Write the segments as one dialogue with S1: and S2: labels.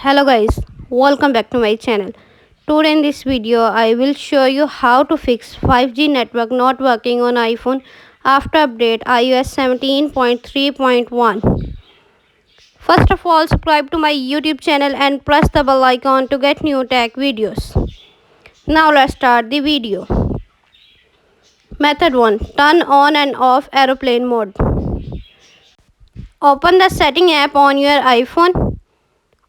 S1: Hello guys, welcome back to my channel. Today in this video I will show you how to fix 5G network not working on iPhone after update iOS 17.3.1. First of all, subscribe to my YouTube channel and press the bell icon to get new tech videos. Now let's start the video. Method 1. Turn on and off aeroplane mode. Open the setting app on your iPhone.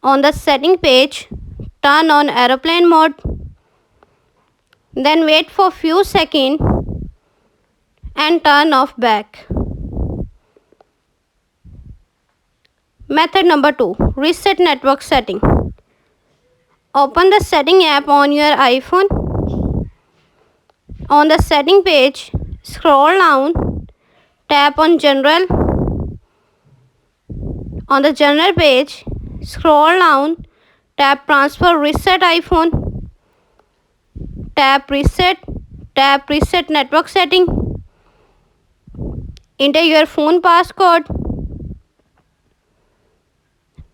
S1: On the setting page, turn on aeroplane mode. Then wait for few seconds and turn off back. Method number 2. Reset network setting. Open the setting app on your iPhone. On the setting page, scroll down, tap on general. On the general page, scroll down, tap transfer reset iPhone. Tap reset network setting. Enter your phone passcode.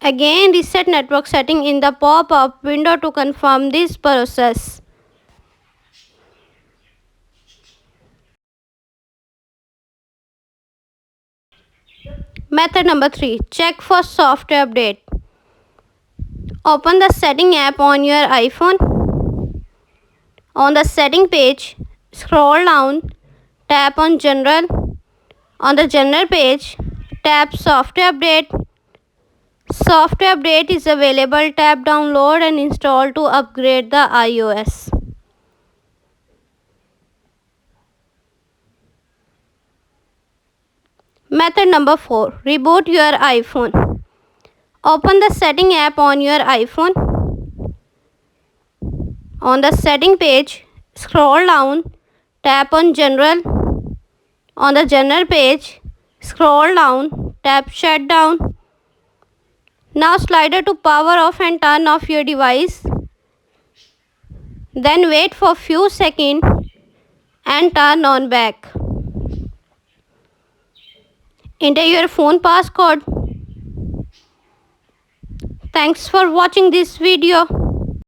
S1: Again reset network setting in the pop-up window to confirm this process. Method number 3. Check for software update. Open the setting app on your iPhone. On the setting page, scroll down, tap on general. On the general page, tap software update. Software update is available. Tap download and install to upgrade the iOS. Method number 4. Reboot your iPhone. Open the setting app on your iPhone. On the setting page, scroll down, tap on general. On the general page, scroll down, tap shutdown. Now slider to power off and turn off your device. Then wait for few seconds and turn on back. Enter your phone passcode. Thanks for watching this video.